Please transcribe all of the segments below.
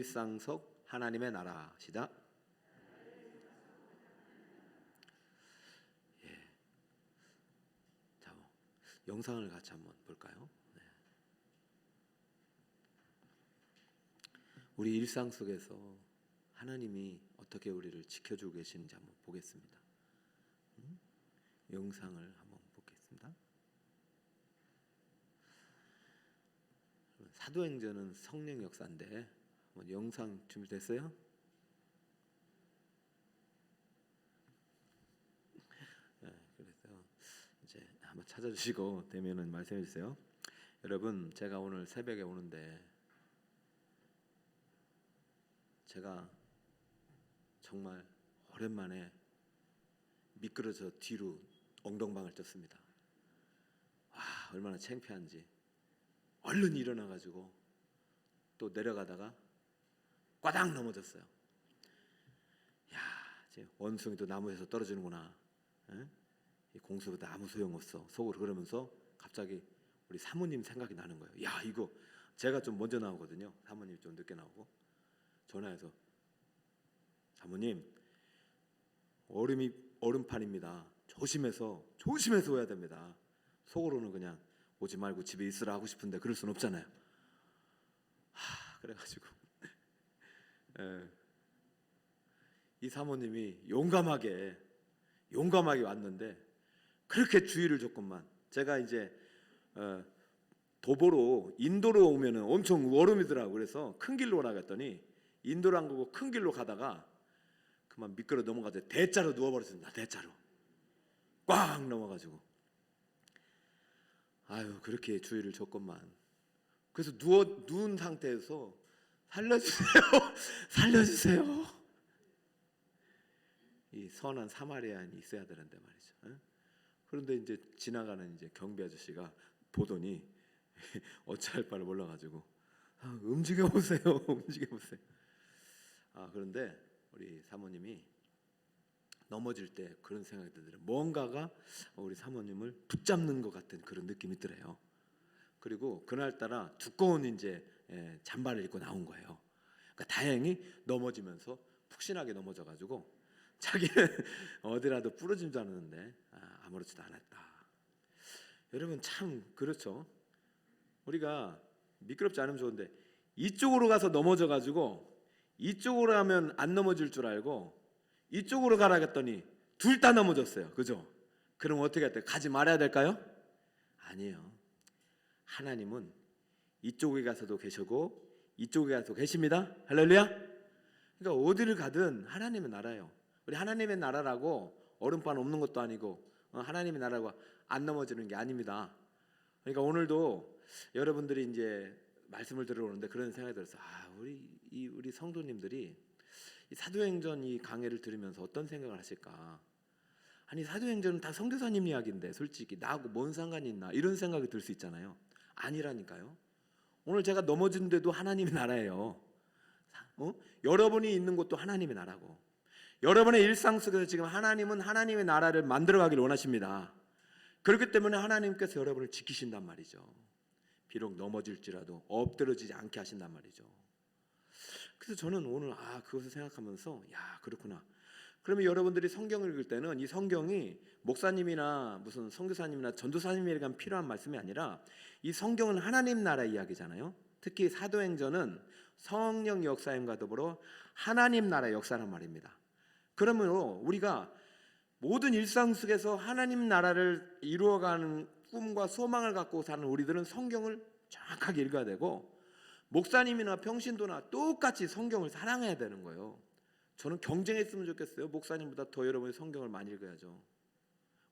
일상 속 하나님의 나라. 시작. 자, 영상을 같이 한번 볼까요? 네. 우리 일상 속에서 하나님이 어떻게 우리를 지켜주고 계시는지 한번 보겠습니다. 영상을 한번 보겠습니다. 사도행전은 성령 역사인데 영상 준비됐어요? 네, 그래서 이제 한번 찾아주시고 되면은 말씀해 주세요. 여러분, 제가 오늘 새벽에 오는데 제가 정말 오랜만에 미끄러져 뒤로 엉덩방을 쪘습니다. 와, 얼마나 창피한지. 얼른 일어나가지고 또 내려가다가 꽈당 넘어졌어요. 야, 이제 원숭이도 나무에서 떨어지는구나. 에? 이 공수보다 아무 소용없어. 속으로 그러면서 갑자기 우리 사모님 생각이 나는 거예요. 야, 이거 제가 좀 먼저 나오거든요. 사모님이 좀 늦게 나오고. 전화해서 사모님, 얼음판입니다. 조심해서 와야 됩니다. 속으로는 그냥 오지 말고 집에 있으라 하고 싶은데 그럴 순 없잖아요. 그래가지고 이 사모님이 용감하게 왔는데 그렇게 주의를 줬건만 제가 이제 도보로 인도로 오면은 엄청 얼음이더라고. 그래서 큰 길로 오라 했더니 인도로 안 가고 큰 길로 가다가 그만 미끄러 넘어가서 대자로 누워버렸습니다. 대자로 꽝 넘어가지고. 아유, 그렇게 주의를 줬건만. 그래서 누운 상태에서 살려주세요, 살려주세요. 이 선한 사마리아인이 있어야 되는데 말이죠. 그런데 이제 지나가는 이제 경비 아저씨가 보더니 어찌할 바를 몰라가지고 움직여 보세요, 움직여 보세요. 그런데 우리 사모님이 넘어질 때 그런 생각이 들더래요. 뭔가가 우리 사모님을 붙잡는 것 같은 그런 느낌이 들어요. 그리고 그날따라 두꺼운 이제 잠바를 입고 나온 거예요. 그러니까 다행히 넘어지면서 푹신하게 넘어져가지고 자기는 어디라도 부러진 줄 알았는데 아무렇지도 않았다. 여러분, 참 그렇죠. 우리가 미끄럽지 않으면 좋은데 이쪽으로 가서 넘어져가지고 이쪽으로 하면 안 넘어질 줄 알고 이쪽으로 가라 했더니 둘 다 넘어졌어요. 그죠? 그럼 어떻게 해야 돼요? 가지 말아야 될까요? 아니에요. 하나님은 이쪽에 가서도 계시고 이쪽에 가서도 계십니다. 할렐루야. 그러니까 어디를 가든 하나님의 나라예요. 우리 하나님의 나라라고 얼음판 없는 것도 아니고 하나님의 나라고 안 넘어지는 게 아닙니다. 그러니까 오늘도 여러분들이 이제 말씀을 들어오는데 그런 생각이 들었어요. 우리 성도님들이 이 사도행전 이 강해를 들으면서 어떤 생각을 하실까? 아니, 사도행전은 다 선교사님 이야기인데 솔직히 나하고 뭔 상관이 있나 이런 생각이 들 수 있잖아요. 아니라니까요. 오늘 제가 넘어진 데도 하나님의 나라예요. 여러분이 있는 곳도 하나님의 나라고, 여러분의 일상 속에서 지금 하나님은 하나님의 나라를 만들어가기를 원하십니다. 그렇기 때문에 하나님께서 여러분을 지키신단 말이죠. 비록 넘어질지라도 엎드러지지 않게 하신단 말이죠. 그래서 저는 오늘 그것을 생각하면서 그렇구나. 그러면 여러분들이 성경을 읽을 때는 이 성경이 목사님이나 무슨 선교사님이나 전도사님에게 필요한 말씀이 아니라 이 성경은 하나님 나라 이야기잖아요. 특히 사도행전은 성령 역사임과 더불어 하나님 나라 역사란 말입니다. 그러므로 우리가 모든 일상 속에서 하나님 나라를 이루어가는 꿈과 소망을 갖고 사는 우리들은 성경을 정확하게 읽어야 되고, 목사님이나 평신도나 똑같이 성경을 사랑해야 되는 거예요. 저는 경쟁했으면 좋겠어요. 목사님보다 더 여러분이 성경을 많이 읽어야죠.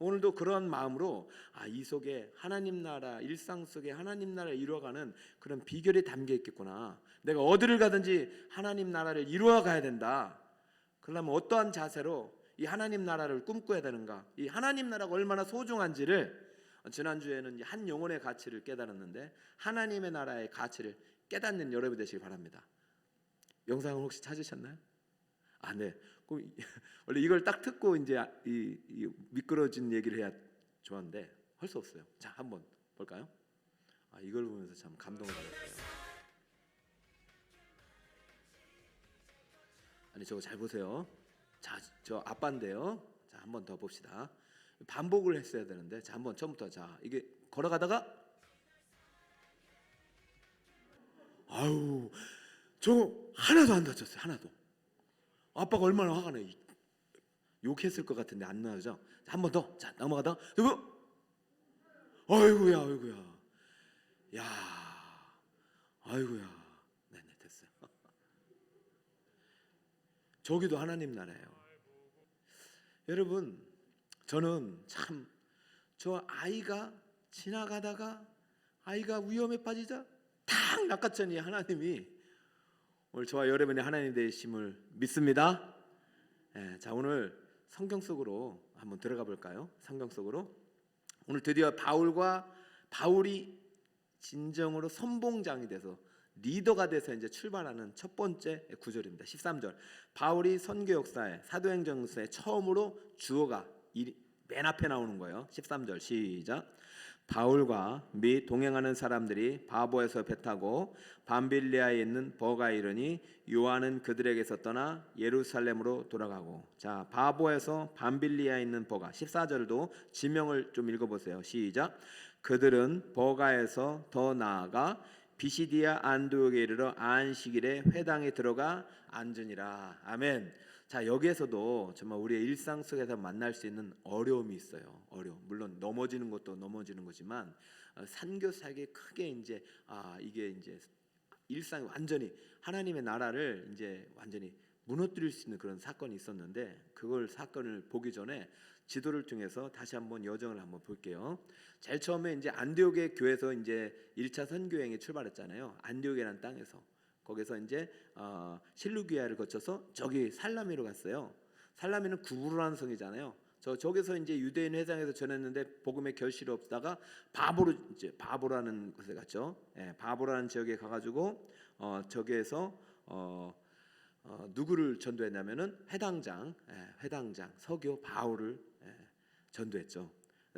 오늘도 그런 마음으로 이 속에 하나님 나라, 일상 속에 하나님 나라를 이루어가는 그런 비결이 담겨 있겠구나. 내가 어디를 가든지 하나님 나라를 이루어가야 된다. 그러려면 어떠한 자세로 이 하나님 나라를 꿈꿔야 되는가, 이 하나님 나라가 얼마나 소중한지를 지난주에는 한 영혼의 가치를 깨달았는데 하나님의 나라의 가치를 깨닫는 여러분이 되시기 바랍니다. 영상을 혹시 찾으셨나요? 네. 원래 이걸 딱 듣고 이제 이 미끄러진 얘기를 해야 좋았는데 할 수 없어요. 자, 한번 볼까요? 이걸 보면서 참 감동을 받았어요. 아니 저거 잘 보세요. 자, 저 아빠인데요. 자, 한 번 더 봅시다. 반복을 했어야 되는데, 자, 한번 처음부터. 자, 이게 걸어가다가, 아유, 저 하나도 안 다쳤어요. 하나도. 아빠가 얼마나 화가 나요. 욕했을 것 같은데 안 나오죠. 한 번 더. 자, 넘어가다가, 이거, 아이고야, 아이고야, 야, 아이고야. 네네, 됐어요. 저기도 하나님 나라예요. 여러분, 저는 참 저 아이가 지나가다가 아이가 위험에 빠지자 탁 낚았더니 하나님이 오늘 저와 여러분의 하나님 되심을 믿습니다. 예, 자, 오늘 성경 속으로 한번 들어가 볼까요? 성경 속으로. 오늘 드디어 바울이 진정으로 선봉장이 돼서 리더가 돼서 이제 출발하는 첫 번째 구절입니다. 13절. 바울이 선교 역사에 사도행전서에 처음으로 주어가 맨 앞에 나오는 거예요. 13절 시작. 바울과 및 동행하는 사람들이 바보에서 배 타고 밤빌리아에 있는 버가에 이르니 요한은 그들에게서 떠나 예루살렘으로 돌아가고. 자, 바보에서 밤빌리아에 있는 버가. 14절도 지명을 좀 읽어보세요. 시작. 그들은 버가에서 더 나아가 비시디아 안디옥에 이르러 안식일에 회당에 들어가 앉으니라. 아멘. 자, 여기에서도 정말 우리의 일상 속에서 만날 수 있는 어려움이 있어요. 어려움. 물론 넘어지는 것도 넘어지는 거지만 선교사에게 크게 이제 이게 이제 일상이 완전히 하나님의 나라를 이제 완전히 무너뜨릴 수 있는 그런 사건이 있었는데, 그걸 사건을 보기 전에 지도를 통해서 다시 한번 여정을 한번 볼게요. 제일 처음에 이제 안디옥의 교회에서 이제 1차 선교 여행이 출발했잖아요. 안디옥이라는 땅에서. 거기서 이제 실루기아를 거쳐서 저기 살라미로 갔어요. 살라미는 구부로라는 성이잖아요. 저기서 이제 유대인 회당에서 전했는데 복음의 결실이 없다가 바보라는 곳에 갔죠. 예, 바보라는 지역에 가가지고 저기에서 누구를 전도했냐면은 회당장 서교 바울을 전도했죠.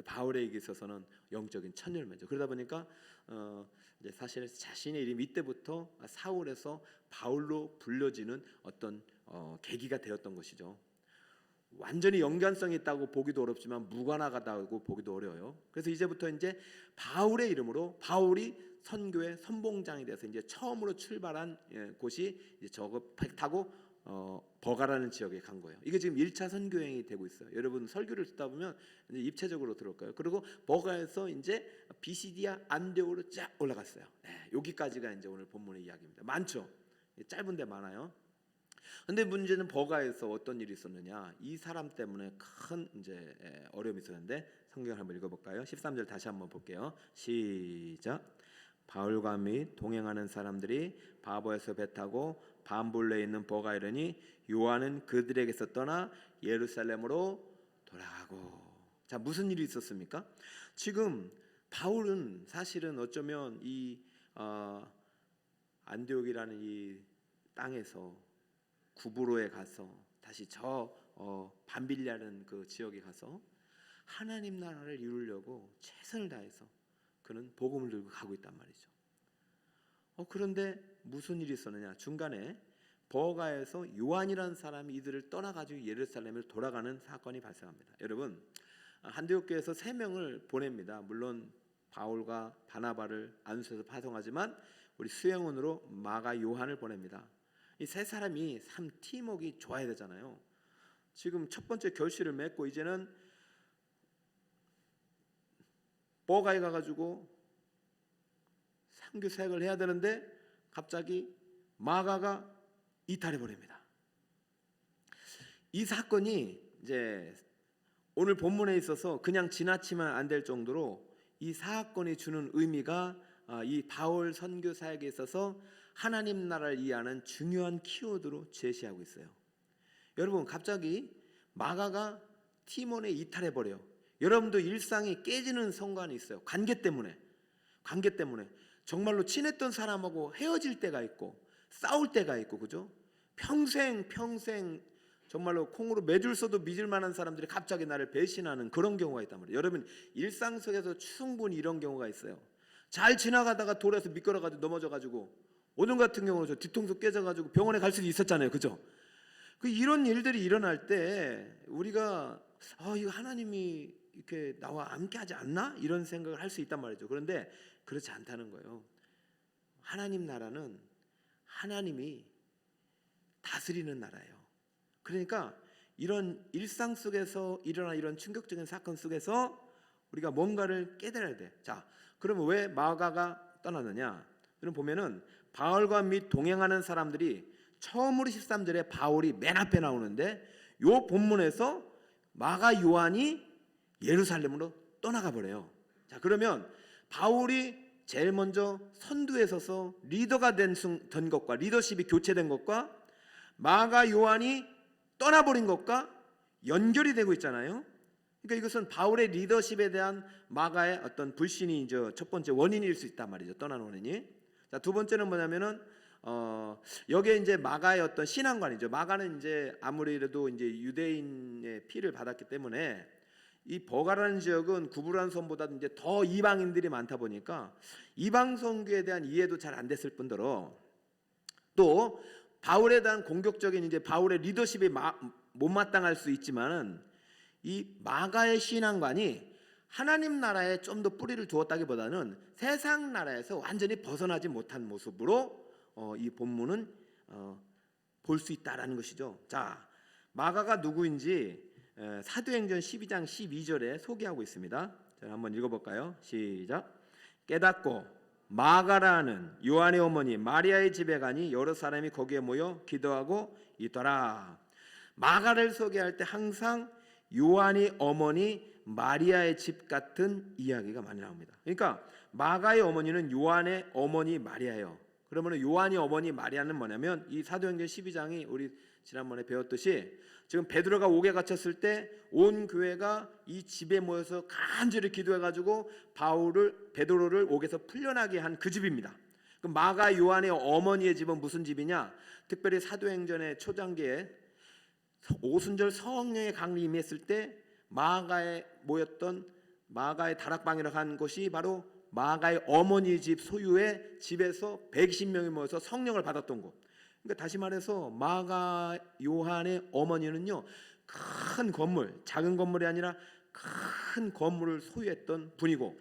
바울에게 있어서는 영적인 첫 열매죠. 그러다 보니까 이제 사실 자신의 이름이 이때부터 사울에서 바울로 불려지는 어떤 계기가 되었던 것이죠. 완전히 연관성이 있다고 보기도 어렵지만 무관하다고 보기도 어려워요. 그래서 이제부터 이제 바울의 이름으로 바울이 선교의 선봉장이 돼서 이제 처음으로 출발한 곳이 이제 저거 배 타고 버가라는 지역에 간 거예요. 이게 지금 1차 선교 여행이 되고 있어요. 여러분 설교를 듣다 보면 이제 입체적으로 들을 거예요. 그리고 버가에서 이제 비시디아 안디옥으로 쫙 올라갔어요. 네, 여기까지가 이제 오늘 본문의 이야기입니다. 많죠. 짧은데 많아요. 근데 문제는 버가에서 어떤 일이 있었느냐? 이 사람 때문에 큰 이제 어려움이 있었는데 성경을 한번 읽어볼까요? 13절 다시 한번 볼게요. 시작. 바울과 및 동행하는 사람들이 바보에서 배 타고 밤볼레에 있는 버가에 이르니 요한은 그들에게서 떠나 예루살렘으로 돌아가고. 자, 무슨 일이 있었습니까? 지금 바울은 사실은 어쩌면 이 안디옥이라는 이 땅에서 구브로에 가서 다시 밤빌리아라는 그 지역에 가서 하나님 나라를 이루려고 최선을 다해서 그는 복음을 들고 가고 있단 말이죠. 그런데 무슨 일이 있었느냐? 중간에 버가에서 요한이라는 사람이 이들을 떠나가지고 예루살렘을 돌아가는 사건이 발생합니다. 여러분, 안디옥교에서 3명을 보냅니다. 물론 바울과 바나바를 안수해서 파송하지만 우리 수행원으로 마가 요한을 보냅니다. 이 세 사람이 참 팀워크가 좋아야 되잖아요. 지금 첫 번째 결실을 맺고 이제는 버가에 가가지고 선교 사역을 해야 되는데 갑자기 마가가 이탈해 버립니다. 이 사건이 이제 오늘 본문에 있어서 그냥 지나치면 안 될 정도로 이 사건이 주는 의미가 이 바울 선교 사역에 있어서 하나님 나라를 이해하는 중요한 키워드로 제시하고 있어요. 여러분, 갑자기 마가가 티몬에 이탈해 버려요. 여러분도 일상이 깨지는 순간이 있어요. 관계 때문에 정말로 친했던 사람하고 헤어질 때가 있고 싸울 때가 있고, 그죠? 평생 정말로 콩으로 매줄 써도 믿을 만한 사람들이 갑자기 나를 배신하는 그런 경우가 있단 말이에요. 여러분, 일상 속에서 충분히 이런 경우가 있어요. 잘 지나가다가 돌에서 미끄러가지고 넘어져가지고, 오늘 같은 경우는 저 뒤통수 깨져가지고 병원에 갈 수도 있었잖아요, 그죠? 이런 일들이 일어날 때 우리가 이거 하나님이 이렇게 나와 함께하지 않나 이런 생각을 할 수 있단 말이죠. 그런데 그렇지 않다는 거예요. 하나님 나라는 하나님이 다스리는 나라예요. 그러니까 이런 일상 속에서 일어난 이런 충격적인 사건 속에서 우리가 뭔가를 깨달아야 돼. 자, 그러면 왜 마가가 떠나느냐? 그럼 보면은 바울과 및 동행하는 사람들이 처음으로 13절에 바울이 맨 앞에 나오는데 요 본문에서 마가 요한이 예루살렘으로 떠나가 버려요. 자, 그러면 바울이 제일 먼저 선두에 서서 리더가 된 것과 리더십이 교체된 것과 마가 요한이 떠나버린 것과 연결이 되고 있잖아요. 그러니까 이것은 바울의 리더십에 대한 마가의 어떤 불신이 이제 첫 번째 원인일 수 있단 말이죠. 떠나는 원인이. 자, 두 번째는 뭐냐면은 여기에 이제 마가의 어떤 신앙관이죠. 마가는 이제 아무래도 이제 유대인의 피를 받았기 때문에 이 버가라는 지역은 구브란 섬보다 이제 더 이방인들이 많다 보니까 이방 선교에 대한 이해도 잘 안 됐을 뿐더러 또 바울에 대한 공격적인 이제 바울의 리더십이 못마땅할 수 있지만은 이 마가의 신앙관이 하나님 나라에 좀 더 뿌리를 두었다기보다는 세상 나라에서 완전히 벗어나지 못한 모습으로 이 본문은 볼 수 있다라는 것이죠. 자, 마가가 누구인지 사도행전 12장 12절에 소개하고 있습니다. 자, 한번 읽어볼까요? 시작. 깨닫고 마가라는 요한의 어머니 마리아의 집에 가니 여러 사람이 거기에 모여 기도하고 있더라. 마가를 소개할 때 항상 요한의 어머니 마리아의 집 같은 이야기가 많이 나옵니다. 그러니까 마가의 어머니는 요한의 어머니 마리아예요. 그러면 요한의 어머니 마리아는 뭐냐면 이 사도행전 12장이 우리 지난번에 배웠듯이 지금 베드로가 옥에 갇혔을 때 온 교회가 이 집에 모여서 간절히 기도해가지고 베드로를 옥에서 풀려나게 한 그 집입니다. 그럼 마가 요한의 어머니의 집은 무슨 집이냐? 특별히 사도행전의 초장기에 오순절 성령의 강림이 임했을 때 마가에 모였던 마가의 다락방이라고 한 곳이 바로 마가의 어머니 집 소유의 집에서 120명이 모여서 성령을 받았던 곳. 그러니까 다시 말해서 마가 요한의 어머니는요, 큰 건물, 작은 건물이 아니라 큰 건물을 소유했던 분이고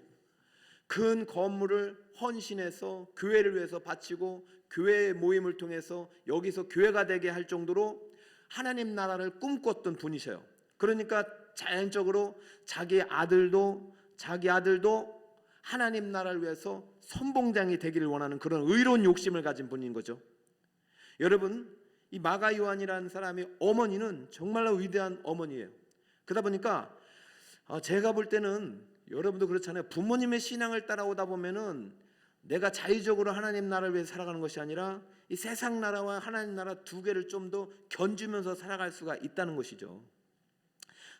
큰 건물을 헌신해서 교회를 위해서 바치고 교회의 모임을 통해서 여기서 교회가 되게 할 정도로 하나님 나라를 꿈꿨던 분이셔요. 그러니까 자연적으로 자기 아들도 하나님 나라를 위해서 선봉장이 되기를 원하는 그런 의로운 욕심을 가진 분인 거죠. 여러분, 이 마가 요한이라는 사람의 어머니는 정말로 위대한 어머니예요. 그러다 보니까 제가 볼 때는 여러분도 그렇잖아요. 부모님의 신앙을 따라오다 보면은 내가 자의적으로 하나님 나라를 위해 살아가는 것이 아니라 이 세상 나라와 하나님 나라 두 개를 좀 더 견주면서 살아갈 수가 있다는 것이죠.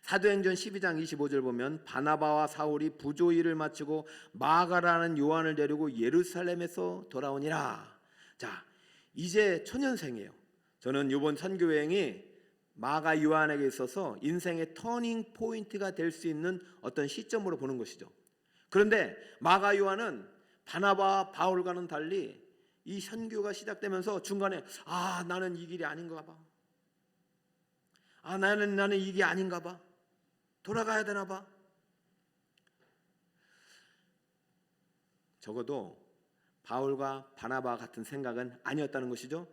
사도행전 12장 25절 보면 바나바와 사울이 부조 일을 마치고 마가라는 요한을 데리고 예루살렘에서 돌아오니라. 자, 이제 초년생이에요. 저는 이번 선교 여행이 마가 요한에게 있어서 인생의 터닝 포인트가 될 수 있는 어떤 시점으로 보는 것이죠. 그런데 마가 요한은 바나바와 바울과는 달리 이 선교가 시작되면서 중간에 나는 이 길이 아닌가 봐. 나는 이게 아닌가 봐. 돌아가야 되나 봐. 적어도 바울과 바나바 같은 생각은 아니었다는 것이죠.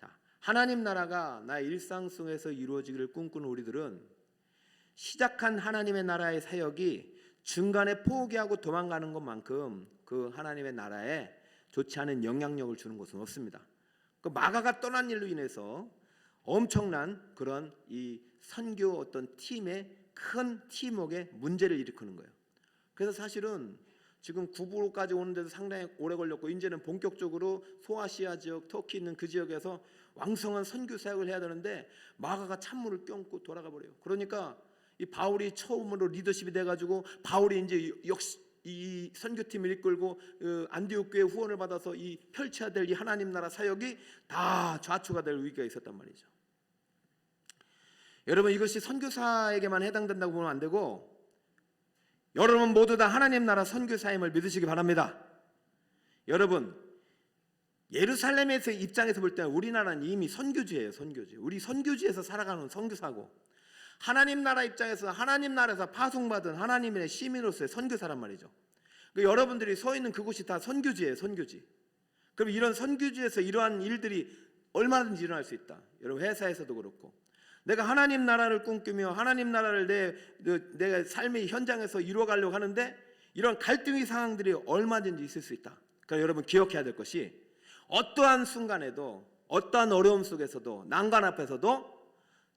자, 하나님 나라가 나의 일상 속에서 이루어지기를 꿈꾸는 우리들은 시작한 하나님의 나라의 사역이 중간에 포기하고 도망가는 것만큼 그 하나님의 나라에 좋지 않은 영향력을 주는 것은 없습니다. 그 마가가 떠난 일로 인해서 엄청난 그런 이 선교 어떤 팀의 큰 팀워크에 문제를 일으키는 거예요. 그래서 사실은 지금 구부로까지 오는데도 상당히 오래 걸렸고 이제는 본격적으로 소아시아 지역, 터키 있는 그 지역에서 왕성한 선교 사역을 해야 되는데 마가가 찬물을 껴안고 돌아가 버려요. 그러니까 이 바울이 처음으로 리더십이 돼가지고 바울이 이제 역시 이 선교팀을 이끌고 안디옥 교회 후원을 받아서 이 펼쳐야 될 이 하나님 나라 사역이 다 좌초가 될 위기가 있었단 말이죠. 여러분, 이것이 선교사에게만 해당된다고 보면 안 되고 여러분 모두 다 하나님 나라 선교사임을 믿으시기 바랍니다. 여러분, 예루살렘에서 입장에서 볼 때는 우리나라는 이미 선교지예요. 선교지. 우리 선교지에서 살아가는 선교사고, 하나님 나라 입장에서 하나님 나라에서 파송받은 하나님의 시민으로서의 선교사란 말이죠. 그러니까 여러분들이 서 있는 그곳이 다 선교지예요. 선교지. 그럼 이런 선교지에서 이러한 일들이 얼마든지 일어날 수 있다. 여러분 회사에서도 그렇고, 내가 하나님 나라를 꿈꾸며 하나님 나라를 내 삶의 현장에서 이루어가려고 하는데 이런 갈등의 상황들이 얼마든지 있을 수 있다. 그러니까 여러분 기억해야 될 것이, 어떠한 순간에도 어떠한 어려움 속에서도 난관 앞에서도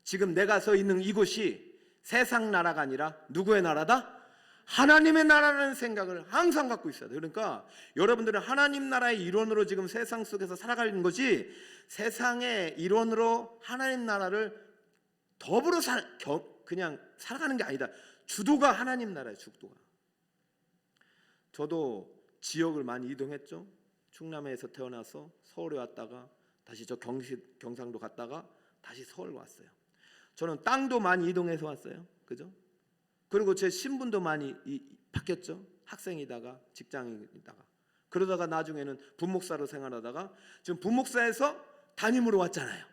지금 내가 서 있는 이곳이 세상 나라가 아니라 누구의 나라다? 하나님의 나라라는 생각을 항상 갖고 있어야 돼요. 그러니까 여러분들은 하나님 나라의 일원으로 지금 세상 속에서 살아가는 것이, 세상의 일원으로 하나님 나라를 더불어 그냥 살아가는 게 아니다. 주도가 하나님 나라예요. 주도가. 저도 지역을 많이 이동했죠. 충남에서 태어나서 서울에 왔다가 다시 저 경상도 갔다가 다시 서울 왔어요. 저는 땅도 많이 이동해서 왔어요. 그죠? 그리고 제 신분도 많이 바뀌었죠. 학생이다가 직장이다가, 그러다가 나중에는 부목사로 생활하다가 지금 부목사에서 담임으로 왔잖아요.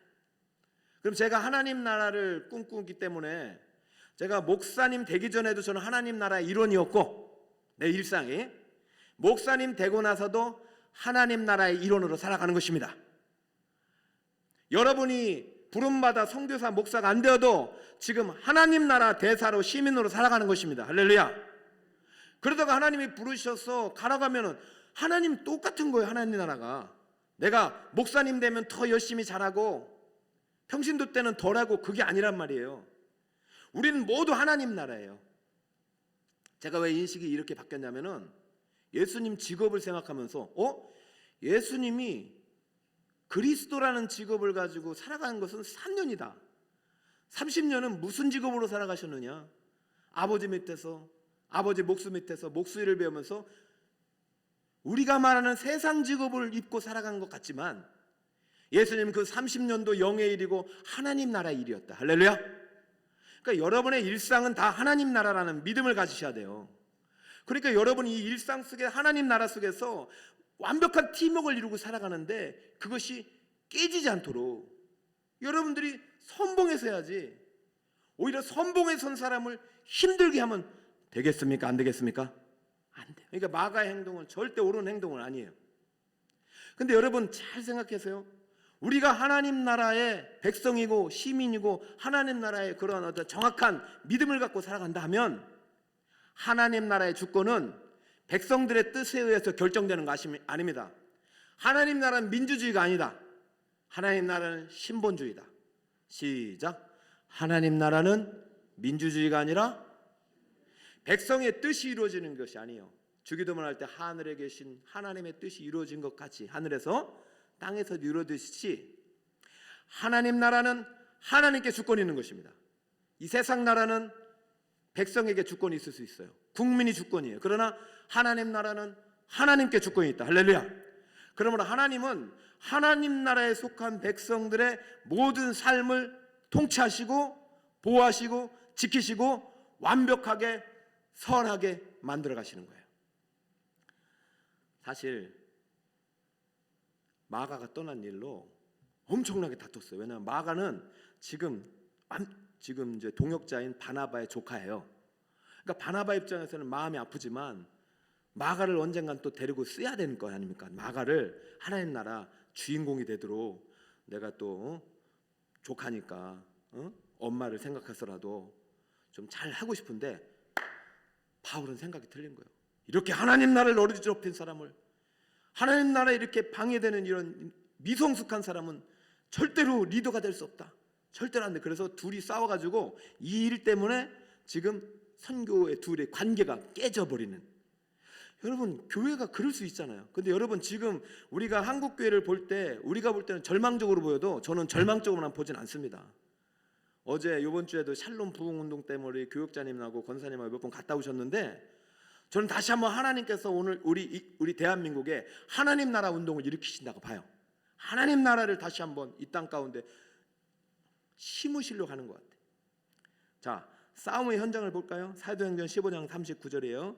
그럼 제가 하나님 나라를 꿈꾸기 때문에, 제가 목사님 되기 전에도 저는 하나님 나라의 일원이었고, 내 일상이 목사님 되고 나서도 하나님 나라의 일원으로 살아가는 것입니다. 여러분이 부름받아 선교사 목사가 안 되어도 지금 하나님 나라 대사로 시민으로 살아가는 것입니다. 할렐루야. 그러다가 하나님이 부르셔서 가라고 하면은 하나님 똑같은 거예요. 하나님 나라가 내가 목사님 되면 더 열심히 잘하고 평신도 때는 덜하고, 그게 아니란 말이에요. 우리는 모두 하나님 나라예요. 제가 왜 인식이 이렇게 바뀌었냐면은, 예수님 직업을 생각하면서 예수님이 그리스도라는 직업을 가지고 살아가는 것은 3년이다. 30년은 무슨 직업으로 살아가셨느냐? 아버지 밑에서, 아버지 목수 밑에서 목수일을 배우면서 우리가 말하는 세상 직업을 입고 살아간 것 같지만, 예수님 그 30년도 영의 일이고 하나님 나라의 일이었다. 할렐루야. 그러니까 여러분의 일상은 다 하나님 나라라는 믿음을 가지셔야 돼요. 그러니까 여러분이 이 일상 속에 하나님 나라 속에서 완벽한 팀워크를 이루고 살아가는데, 그것이 깨지지 않도록 여러분들이 선봉해서 해야지. 오히려 선봉에 선 사람을 힘들게 하면 되겠습니까? 안 되겠습니까? 안 돼요. 그러니까 마가의 행동은 절대 옳은 행동은 아니에요. 근데 여러분 잘 생각하세요. 우리가 하나님 나라의 백성이고 시민이고 하나님 나라의 그런 어떤 정확한 믿음을 갖고 살아간다 하면, 하나님 나라의 주권은 백성들의 뜻에 의해서 결정되는 것이 아닙니다. 하나님 나라는 민주주의가 아니다. 하나님 나라는 신본주의다. 시작. 하나님 나라는 민주주의가 아니라 백성의 뜻이 이루어지는 것이 아니에요. 주기도문 할 때 하늘에 계신 하나님의 뜻이 이루어진 것 같이, 하늘에서 땅에서 이루어지듯이 하나님 나라는 하나님께 주권이 있는 것입니다. 이 세상 나라는 백성에게 주권이 있을 수 있어요. 국민이 주권이에요. 그러나 하나님 나라는 하나님께 주권이 있다. 할렐루야. 그러므로 하나님은 하나님 나라에 속한 백성들의 모든 삶을 통치하시고 보호하시고 지키시고 완벽하게 선하게 만들어 가시는 거예요. 사실 마가가 떠난 일로 엄청나게 다퉜어요. 왜냐하면 마가는 지금 이제 동역자인 바나바의 조카예요. 그러니까 바나바 입장에서는 마음이 아프지만 마가를 언젠간 또 데리고 써야 되는 거 아닙니까? 마가를 하나님 나라 주인공이 되도록 내가 또 조카니까 엄마를 생각해서라도 좀 잘 하고 싶은데, 바울은 생각이 틀린 거예요. 이렇게 하나님 나라를 어지럽힌 사람을, 하나님 나라에 이렇게 방해되는 이런 미성숙한 사람은 절대로 리더가 될 수 없다. 절대로 안 돼. 그래서 둘이 싸워가지고 이 일 때문에 지금 선교의 둘의 관계가 깨져버리는. 여러분 교회가 그럴 수 있잖아요. 근데 여러분 지금 우리가 한국 교회를 볼 때, 우리가 볼 때는 절망적으로 보여도 저는 절망적으로만 보진 않습니다. 어제 이번 주에도 샬롬 부흥운동 때문에 교육자님하고 권사님하고 몇 번 갔다 오셨는데, 저는 다시 한번 하나님께서 오늘 우리 대한민국에 하나님 나라 운동을 일으키신다고 봐요. 하나님 나라를 다시 한번 이 땅 가운데 심으시려고 하는 것 같아요. 자, 싸움의 현장을 볼까요? 사도행전 15장 39절이에요.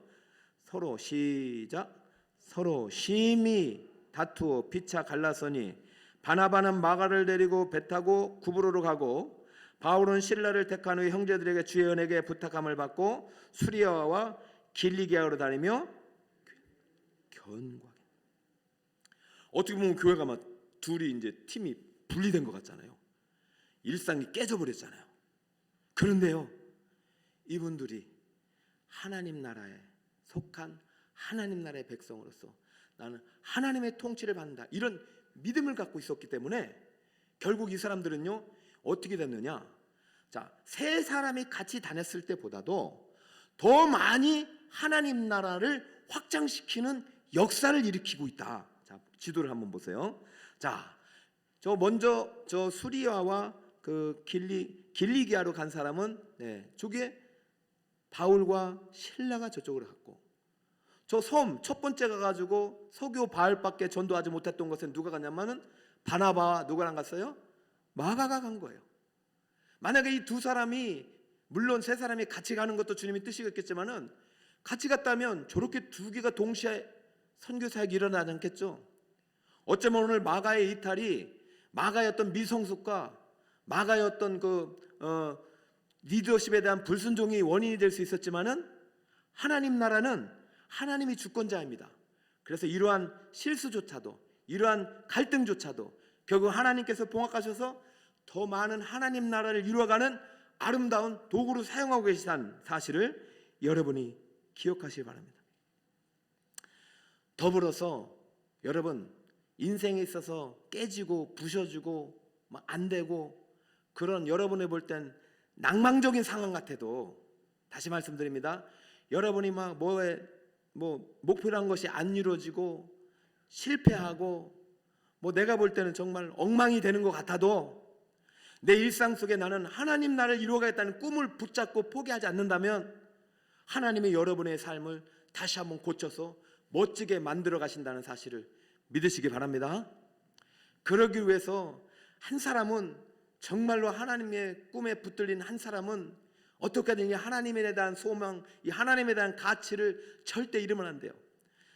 서로 시작. 서로 심히 다투어 피차 갈라서니 바나바는 마가를 데리고 배 타고 구브로로 가고 바울은 실라를 택한 후 형제들에게 주의 은혜에 부탁함을 받고 수리아와 길리기아로 다니며 견고하게. 어떻게 보면 교회가 막 둘이 이제 팀이 분리된 것 같잖아요. 일상이 깨져버렸잖아요. 그런데요, 이분들이 하나님 나라에 속한 하나님 나라의 백성으로서 나는 하나님의 통치를 받는다, 이런 믿음을 갖고 있었기 때문에 결국 이 사람들은요 어떻게 됐느냐, 자, 세 사람이 같이 다녔을 때보다도 더 많이 하나님 나라를 확장시키는 역사를 일으키고 있다. 자, 지도를 한번 보세요. 자, 저 먼저 저 수리아와 그 길리기아로 간 사람은 저게 바울과 실라가 저쪽으로 갔고, 저 섬 첫 번째 가가지고 서교 바울밖에 전도하지 못했던 것은 누가 갔냐면은 바나바와 누구랑 갔어요? 마가가 간 거예요. 만약에 이 두 사람이, 물론 세 사람이 같이 가는 것도 주님의 뜻이겠지만은 같이 갔다면 저렇게 두 개가 동시에 선교 사역이 일어나지 않겠죠. 어쩌면 오늘 마가의 이탈이 마가의 어떤 미성숙과 마가의 어떤 리더십에 대한 불순종이 원인이 될 수 있었지만은 하나님 나라는 하나님이 주권자입니다. 그래서 이러한 실수조차도, 이러한 갈등조차도 결국 하나님께서 봉합하셔서 더 많은 하나님 나라를 이루어가는 아름다운 도구로 사용하고 계시다는 사실을 여러분이 기억하시기 바랍니다. 더불어서 여러분, 인생에 있어서 깨지고 부셔지고 막 안 되고 그런 여러분이 볼 땐 낭망적인 상황 같아도, 다시 말씀드립니다, 여러분이 막 목표란 것이 안 이루어지고 실패하고 내가 볼 때는 정말 엉망이 되는 것 같아도 내 일상 속에 나는 하나님 나라를 이루어가겠다는 꿈을 붙잡고 포기하지 않는다면 하나님이 여러분의 삶을 다시 한번 고쳐서 멋지게 만들어 가신다는 사실을 믿으시기 바랍니다. 그러기 위해서 한 사람은, 정말로 하나님의 꿈에 붙들린 한 사람은 어떻게든 이 하나님에 대한 소망, 이 하나님에 대한 가치를 절대 잃으면 안 돼요.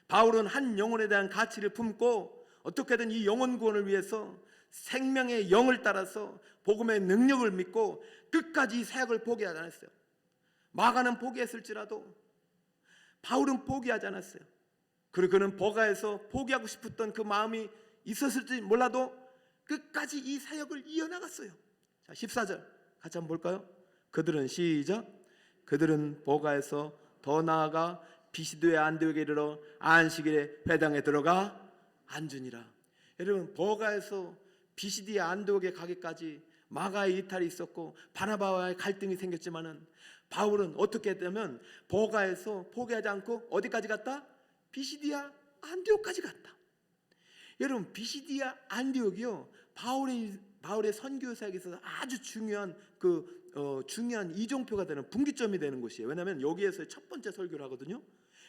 바울은 한 영혼에 대한 가치를 품고 어떻게든 이 영혼 구원을 위해서 생명의 영을 따라서 복음의 능력을 믿고 끝까지 이 사역을 포기하지 않았어요. 마가는 포기했을지라도 바울은 포기하지 않았어요. 그리고 그는 버가에서 포기하고 싶었던 그 마음이 있었을지 몰라도 끝까지 이 사역을 이어나갔어요. 자, 14절 같이 한번 볼까요? 그들은, 시작, 그들은 버가에서 더 나아가 비시도의 안디옥에 이르러 안식일에 회당에 들어가 앉으니라. 여러분, 버가에서 비시디의 안디옥에 가기까지 마가의 이탈이 있었고 바나바와의 갈등이 생겼지만은 바울은 어떻게 했냐면 버가에서 포기하지 않고 어디까지 갔다? 비시디아 안디옥까지 갔다. 여러분, 비시디아 안디옥이요 바울의 선교 사역에 있어서 아주 중요한 중요한 이정표가 되는 분기점이 되는 곳이에요. 왜냐하면 여기에서 첫 번째 설교를 하거든요.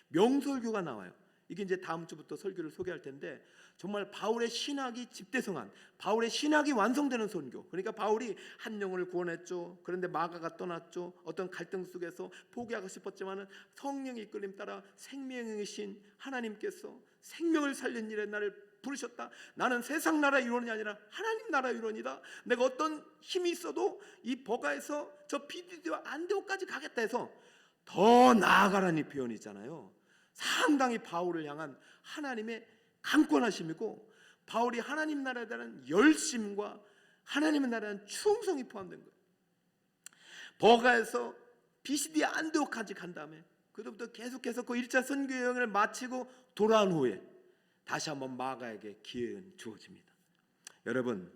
명설교가 나와요. 이게 이제 다음 주부터 설교를 소개할 텐데, 정말 바울의 신학이 집대성한, 바울의 신학이 완성되는 선교. 그러니까 바울이 한 영혼을 구원했죠. 그런데 마가가 떠났죠. 어떤 갈등 속에서 포기하고 싶었지만은 성령의 이끌림 따라 생명의 신 하나님께서 생명을 살린 일에 나를 부르셨다. 나는 세상 나라 일원이 아니라 하나님 나라 일원이다. 내가 어떤 힘이 있어도 이 버가에서 저 비디디와 안디옥까지 가겠다 해서 더 나아가라는 표현이 있잖아요. 상당히 바울을 향한 하나님의 강권하심이고, 바울이 하나님 나라에 대한 열심과 하나님의 나라에 대한 충성이 포함된 거예요. 버가에서 비시디 안디옥까지 간 다음에 그때부터 계속해서 그 1차 선교 여행을 마치고 돌아온 후에 다시 한번 마가에게 기회는 주어집니다. 여러분,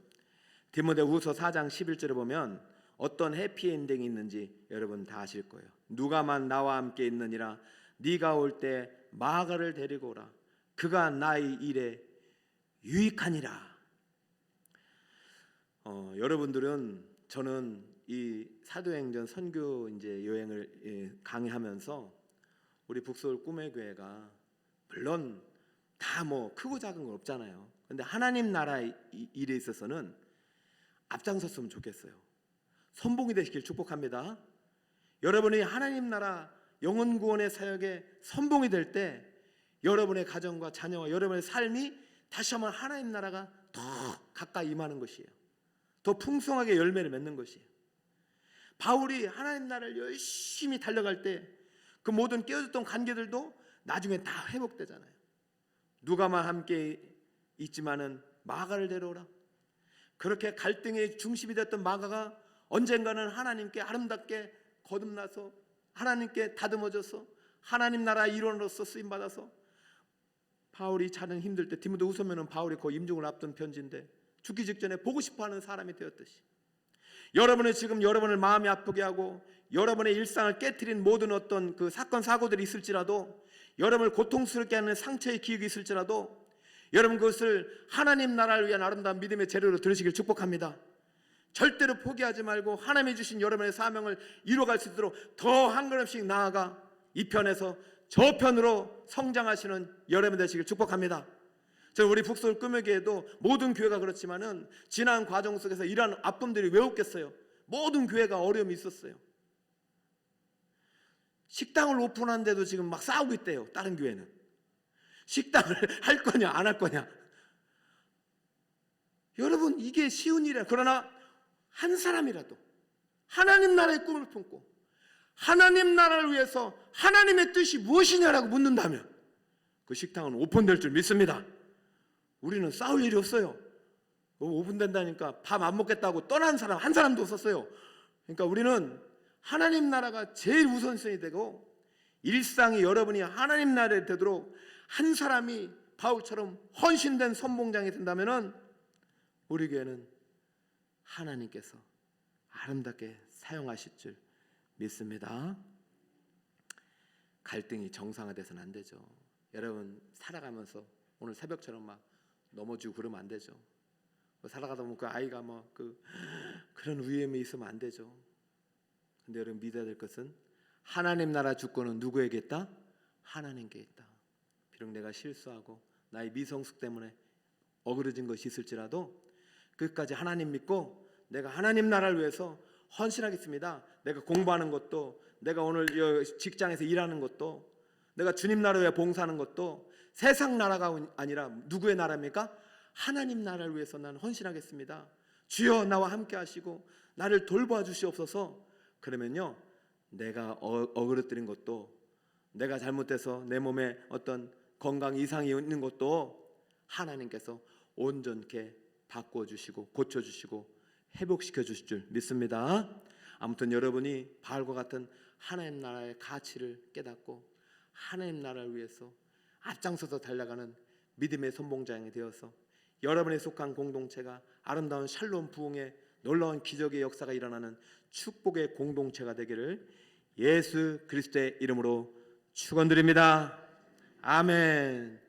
디모데후서 4장 11절에 보면 어떤 해피엔딩이 있는지 여러분 다 아실 거예요. 누가만 나와 함께 있느니라. 네가 올 때 마가를 데리고 오라. 그가 나의 일에 유익하니라. 여러분들은, 저는 이 사도행전 선교 이제 여행을 강의하면서 우리 북서울 꿈의 교회가 물론 다 크고 작은 건 없잖아요. 근데 하나님 나라 일에 있어서는 앞장섰으면 좋겠어요. 선봉이 되시길 축복합니다. 여러분이 하나님 나라 영혼 구원의 사역에 선봉이 될 때 여러분의 가정과 자녀와 여러분의 삶이 다시 한번 하나님 나라가 더 가까이 임하는 것이에요. 더 풍성하게 열매를 맺는 것이에요. 바울이 하나님 나라를 열심히 달려갈 때 그 모든 깨어졌던 관계들도 나중에 다 회복되잖아요. 누가만 함께 있지만은 마가를 데려오라. 그렇게 갈등의 중심이 됐던 마가가 언젠가는 하나님께 아름답게 거듭나서 하나님께 다듬어져서 하나님 나라 일원으로서 쓰임받아서, 바울이 자는 힘들 때 디모데후서면은 바울이 거의 임종을 앞둔 편지인데 죽기 직전에 보고 싶어하는 사람이 되었듯이, 여러분은 지금 여러분을 마음이 아프게 하고 여러분의 일상을 깨트린 모든 어떤 그 사건 사고들이 있을지라도, 여러분을 고통스럽게 하는 상처의 기억이 있을지라도, 여러분 그것을 하나님 나라를 위한 아름다운 믿음의 재료로 들으시길 축복합니다. 절대로 포기하지 말고 하나님이 주신 여러분의 사명을 이루어갈 수 있도록 더 한 걸음씩 나아가 이 편에서 저 편으로 성장하시는 여러분 되시길 축복합니다. 저 우리 북서울 꾸며교회도 모든 교회가 그렇지만은 지난 과정 속에서 이러한 아픔들이 왜 없겠어요? 모든 교회가 어려움이 있었어요. 식당을 오픈하는데도 지금 막 싸우고 있대요. 다른 교회는 식당을 할 거냐 안 할 거냐. 여러분 이게 쉬운 일이야. 그러나 한 사람이라도 하나님 나라의 꿈을 품고 하나님 나라를 위해서 하나님의 뜻이 무엇이냐라고 묻는다면 그 식당은 오픈될 줄 믿습니다. 우리는 싸울 일이 없어요. 5분 된다니까 밥 안 먹겠다고 떠난 사람 한 사람도 없었어요. 그러니까 우리는 하나님 나라가 제일 우선순위 되고, 일상이 여러분이 하나님 나라에 되도록 한 사람이 바울처럼 헌신된 선봉장이 된다면은 우리 교회는 하나님께서 아름답게 사용하실 줄 믿습니다. 갈등이 정상화돼서는 안 되죠. 여러분 살아가면서 오늘 새벽처럼 막 넘어지고 그러면 안 되죠. 살아가다 보면 그 아이가 뭐 그런 위험이 있으면 안 되죠. 근데 여러분 믿어야 될 것은 하나님 나라 주권은 누구에게 있다? 하나님께 있다. 비록 내가 실수하고 나의 미성숙 때문에 어그러진 것이 있을지라도 끝까지 하나님 믿고 내가 하나님 나라를 위해서 헌신하겠습니다. 내가 공부하는 것도, 내가 오늘 직장에서 일하는 것도, 내가 주님 나라 위해 봉사하는 것도 세상 나라가 아니라 누구의 나라입니까? 하나님 나라를 위해서 나는 헌신하겠습니다. 주여 나와 함께 하시고 나를 돌보아 주시옵소서. 그러면요 내가 어그러뜨린 것도, 내가 잘못해서 내 몸에 어떤 건강 이상이 있는 것도 하나님께서 온전케 바꿔주시고 고쳐주시고 회복시켜 주실 줄 믿습니다. 아무튼 여러분이 바울과 같은 하나님 나라의 가치를 깨닫고 하나님 나라를 위해서 앞장서서 달려가는 믿음의 선봉장이 되어서 여러분에 속한 공동체가 아름다운 샬롬 부흥의 놀라운 기적의 역사가 일어나는 축복의 공동체가 되기를 예수 그리스도의 이름으로 축원드립니다. 아멘.